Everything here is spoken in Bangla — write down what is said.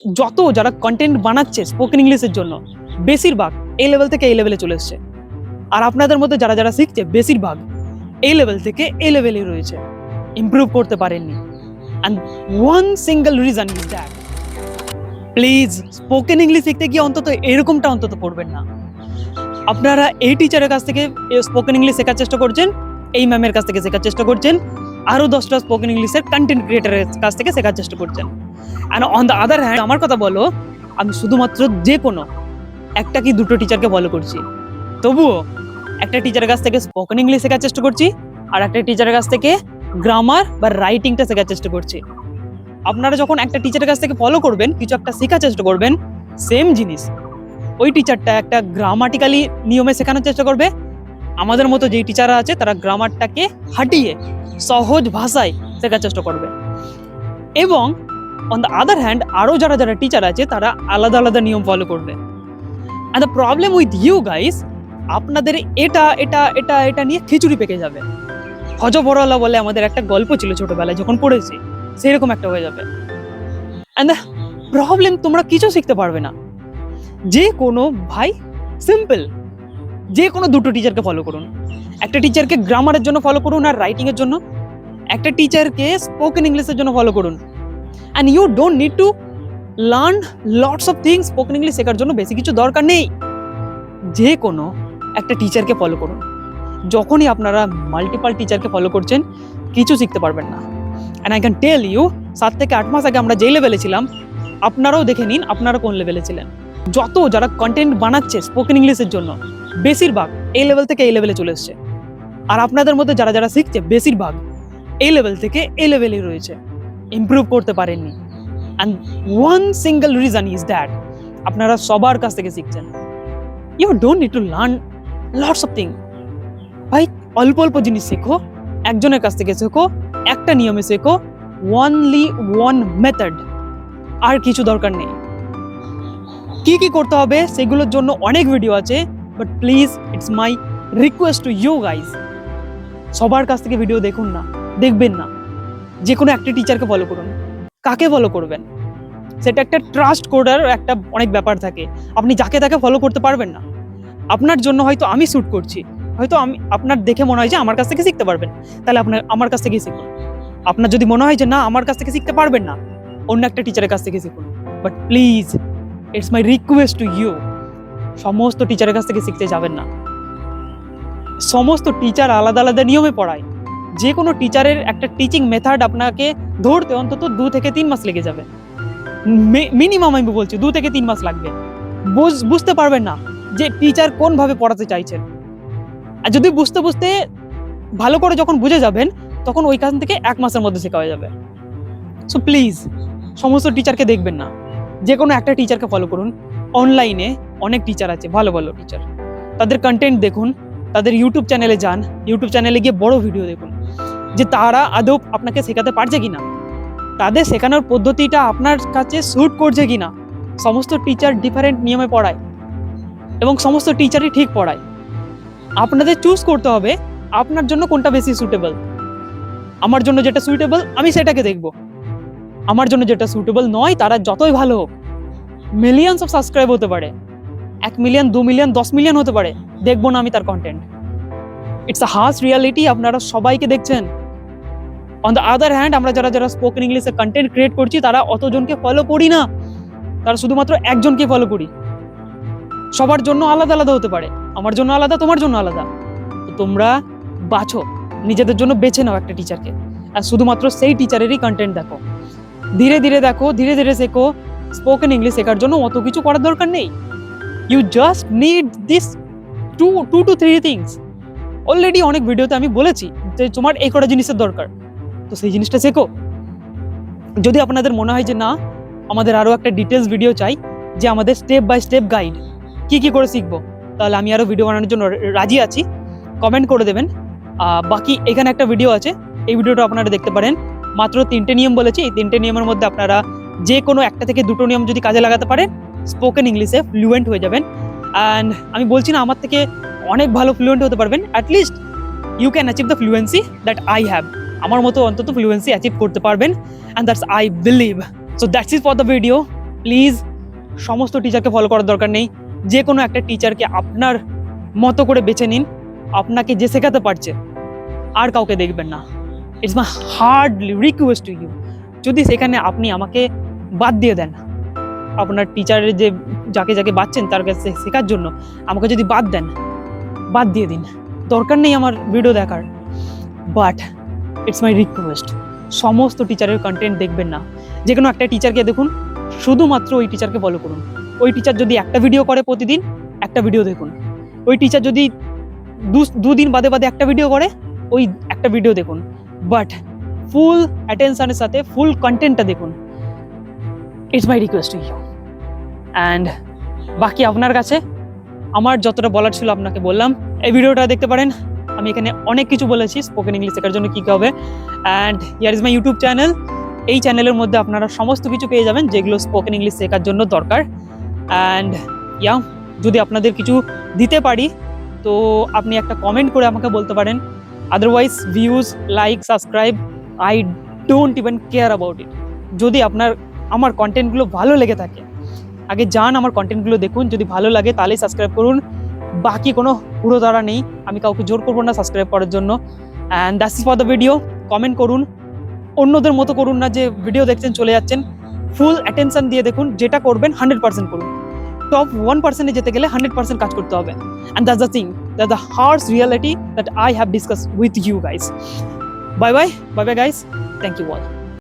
যত যারা কন্টেন্ট বানাচ্ছে স্পোকেন ইংলিশের জন্য বেশিরভাগ এই লেভেল থেকে এই লেভেলে চলে এসছে। আর আপনাদের মধ্যে যারা যারা শিখছে বেশিরভাগ এই লেভেল থেকে এই লেভেলে রয়েছে, ইমপ্রুভ করতে পারেননি। And one single reason is that, please spoken English শিখতে গিয়ে অন্তত এরকমটা অন্তত করবেন না। আপনারা এই টিচারের কাছ থেকে স্পোকেন ইংলিশ শেখার চেষ্টা করছেন, এই ম্যামের কাছ থেকে শেখার চেষ্টা করছেন, আরও 10টা স্পোকেন ইংলিশের কন্টেন্ট ক্রিয়েটারের কাছ থেকে শেখার চেষ্টা করছেন। And on the other hand আমার কথা বলো, আমি শুধুমাত্র যে কোনো একটা কি দুটো টিচারকে ফলো করছি, তবুও একটা টিচারের কাছ থেকে স্পোকেন ইংলিশ শেখার চেষ্টা করছি, আর একটা টিচারের কাছ থেকে গ্রামার বা রাইটিংটা শেখার চেষ্টা করছি। আপনারা যখন একটা টিচারের কাছ থেকে ফলো করবেন, কিছু একটা শেখার চেষ্টা করবেন, সেম জিনিস ওই টিচারটা একটা গ্রামাটিক্যালি নিয়মে শেখানোর চেষ্টা করবে। আমাদের মতো যেই টিচাররা আছে তারা গ্রামারটাকে হাঁটিয়ে সহজ ভাষায় শেখার চেষ্টা করবে। এবং অন দ্য আদার হ্যান্ড আরও যারা যারা টিচার আছে তারা আলাদা আলাদা নিয়ম ফলো করবে। And the problem with you guys, আপনাদের এটা এটা এটা এটা নিয়ে খিচুড়ি পেকে যাবে। হজবরলা বলে আমাদের একটা গল্প ছিল ছোটবেলায় যখন পড়েছি, সেরকম একটা হয়ে যাবে। অ্যান্ড দ্য প্রবলেম, তোমরা কিছু শিখতে পারবে না। যে কোনো ভাই সিম্পল, যে কোনো দুটো টিচারকে ফলো করুন। একটা টিচারকে গ্রামারের জন্য ফলো করুন আর রাইটিংয়ের জন্য, একটা টিচারকে স্পোকেন ইংলিশের জন্য ফলো করুন। And you don't need to learn lots of things. Spoken English শেখার জন্য বেশি কিছু দরকার নেই, যে কোনো একটা টিচারকে ফলো করুন। যখনই আপনারা মাল্টিপাল টিচারকে ফলো করছেন, কিছু শিখতে পারবেন না। And I can tell you, 7 থেকে 8 মাস আগে আমরা যেই লেভেলে ছিলাম, আপনারাও দেখে নিন আপনারা কোন লেভেলে ছিলেন। যত যারা কন্টেন্ট বানাচ্ছে স্পোকেন ইংলিশের জন্য বেশিরভাগ এই লেভেল থেকে এই লেভেলে চলে এসছে। আর আপনাদের মধ্যে যারা যারা শিখছে বেশিরভাগ এই লেভেল থেকে এই লেভেলে রয়েছে, ইমপ্রুভ করতে পারেননি। And one single reason is that, আপনারা সবার কাছ থেকে শিখছেন। You don't need to learn lots of thing. ভাই অল্প অল্প জিনিস শেখো, একজনের কাছ থেকে শেখো, একটা নিয়মে শেখো, ওয়ানলি ওয়ান মেথড, আর কিছু দরকার নেই। কি কি করতে হবে সেগুলোর জন্য অনেক ভিডিও আছে, but please it's my request to you guys, সবার কাছ থেকে ভিডিও দেখুন না, দেখবেন না। যে কোনো একটা টিচারকে ফলো করুন। কাকে ফলো করবেন সেটা একটা ট্রাস্ট করার একটা অনেক ব্যাপার থাকে। আপনি যাকে তাকে ফলো করতে পারবেন না। আপনার জন্য হয়তো আমি শ্যুট করছি, হয়তো আমি আপনার দেখে মনে হয় যে আমার কাছ থেকে শিখতে পারবেন, তাহলে আপনার আমার কাছ থেকেই শিখুন। আপনার যদি মনে হয় যে না আমার কাছ থেকে শিখতে পারবেন না, অন্য একটা টিচারের কাছ থেকে শিখুন। But please it's my request to you, সমস্ত টিচারের কাছ থেকে শিখতে যাবেন না। সমস্ত টিচার আলাদা আলাদা নিয়মে পড়ায়। যে কোনো টিচারের একটা টিচিং মেথড আপনাকে ধরতে অন্তত 2 থেকে 3 মাস লেগে যাবে, মিনিমাম আমি বলছি 2 থেকে 3 মাস লাগবে। বুঝতে পারবেন না যে টিচার কোনভাবে পড়াতে চাইছেন। আর যদি বুঝতে বুঝতে ভালো করে যখন বুঝে যাবেন, তখন ওইখান থেকে 1 মাসের মধ্যে শেখা হয়ে যাবে। সো প্লিজ সমস্ত টিচারকে দেখবেন না, যে কোনো একটা টিচারকে ফলো করুন। অনলাইনে অনেক টিচার আছে, ভালো ভালো টিচার, তাদের কন্টেন্ট দেখুন, তাদের ইউটিউব চ্যানেলে যান, ইউটিউব চ্যানেলে গিয়ে বড় ভিডিও দেখুন যে তারা আদৌ আপনাকে শেখাতে পারছে কিনা, তাদের শেখানোর পদ্ধতিটা আপনার কাছে স্যুট করছে কিনা। সমস্ত টিচার ডিফারেন্ট নিয়মে পড়ায় এবং সমস্ত টিচারই ঠিক পড়ায়। আপনাদের চুজ করতে হবে আপনার জন্য কোনটা বেশি সুটেবল। আমার জন্য যেটা সুইটেবল আমি সেটাকে দেখব, আমার জন্য যেটা সুটেবল নয়, তারা যতই ভালো হোক, মিলিয়নস অফ সাবস্ক্রাইব হতে পারে, 1 মিলিয়ন 2 মিলিয়ন 10 মিলিয়ন হতে পারে, দেখবো না আমি তার content. It's a harsh reality, আপনারা সবাইকে দেখছেন। অন দ্য আদার হ্যান্ড আমরা যারা যারা স্পোকেন ইংলিশে কন্টেন্ট ক্রিয়েট করছি, তারা অতজনকে ফলো করি না, তারা শুধুমাত্র একজনকে ফলো করি। সবার জন্য আলাদা আলাদা হতে পারে, আমার জন্য আলাদা, তোমার জন্য আলাদা। তো তোমরা বাছো, নিজেদের জন্য বেছে নাও একটা টিচারকে, আর শুধুমাত্র সেই টিচারেরই কন্টেন্ট দেখো। ধীরে ধীরে দেখো, ধীরে ধীরে শেখো। স্পোকেন ইংলিশ শেখার জন্য অত কিছু করার দরকার নেই। You just need this two to 3 things. Already অনেক ভিডিওতে আমি বলেছি যে তোমার এই কটা জিনিসের দরকার, তো সেই জিনিসটা শেখো। যদি আপনাদের মনে হয় যে না আমাদের আরও একটা ডিটেলস ভিডিও চাই, যে আমাদের স্টেপ বাই স্টেপ গাইড কি কি করে শিখবো, তাহলে আমি আরও ভিডিও বানানোর জন্য রাজি আছি। কমেন্ট করে দেবেন। বাকি এখানে একটা ভিডিও আছে, এই ভিডিওটা আপনারা দেখতে পারেন। মাত্র 3টে নিয়ম বলেছি, এই 3টে নিয়মের মধ্যে আপনারা যে কোনো একটা থেকে দুটো নিয়ম যদি কাজে লাগাতে পারেন, স্পোকেন ইংলিশে ফ্লুয়েন্ট হয়ে যাবেন। অ্যান্ড আমি বলছি না আমার থেকে অনেক ভালো ফ্লুয়েন্ট হতে পারবেন, at least you can achieve the fluency that I have. আমার মতো অন্তত ফ্লুয়েন্সি অ্যাচিভ করতে পারবেন, and that's I believe. So that's it for the video. Please সমস্ত টিচারকে ফলো করার দরকার নেই, যে কোনো একটা টিচারকে আপনার মতো করে বেছে নিন, আপনাকে যে শেখাতে পারছে আর কাউকে দেখবেন না। It's my hardly request to you, যদি সেখানে আপনি আমাকে বাদ দিয়ে দেন, আপনার টিচারের যে যাকে যাকে বাচ্চেন তার কাছে শেখার জন্য আমাকে যদি বাদ দেন, বাদ দিয়ে দিন, দরকার নেই আমার ভিডিও দেখার। বাট ইটস মাই রিকোয়েস্ট, সমস্ত টিচারের কন্টেন্ট দেখবেন না, যে কোনো একটা টিচারকে দেখুন, শুধুমাত্র ওই টিচারকে ফলো করুন। ওই টিচার যদি একটা ভিডিও করে প্রতিদিন, একটা ভিডিও দেখুন। ওই টিচার যদি দুদিন বাদে বাদে একটা ভিডিও করে, ওই একটা ভিডিও দেখুন। বাট ফুল অ্যাটেনশনের সাথে ফুল কন্টেন্টটা দেখুন। It's my request to you. And বাকি আপনার কাছে, আমার যতটা বলার ছিল আপনাকে বললাম। এই ভিডিওটা দেখতে পারেন, আমি এখানে অনেক কিছু বলেছি স্পোকেন ইংলিশ শেখার জন্য কী কী হবে। And here is my YouTube channel. এই চ্যানেলের মধ্যে আপনারা সমস্ত কিছু পেয়ে যাবেন যেগুলো স্পোকেন ইংলিশ শেখার জন্য দরকার। অ্যান্ড যদি আপনাদের কিছু দিতে পারি তো আপনি একটা কমেন্ট করে আমাকে বলতে পারেন। Otherwise views, like, subscribe, I don't even care about it. যদি আপনার আমার কন্টেন্টগুলো ভালো লেগে থাকে, আগে যান আমার কন্টেন্টগুলো দেখুন, যদি ভালো লাগে তাহলেই সাবস্ক্রাইব করুন। বাকি কোনো পুরো দ্বারা নেই, আমি কাউকে জোর করবো না সাবস্ক্রাইব করার জন্য। And that's is for the video. Comment করুন, অন্যদের মতো করুন না যে ভিডিও দেখছেন চলে যাচ্ছেন। ফুল অ্যাটেনশন দিয়ে দেখুন, যেটা করবেন 100% করুন। টপ 1%-এ যেতে গেলে 100% কাজ করতে হবে। And that's the thing, that's the harsh reality that I have discuss with you guys. Bye bye, bye bye guys, thank you all.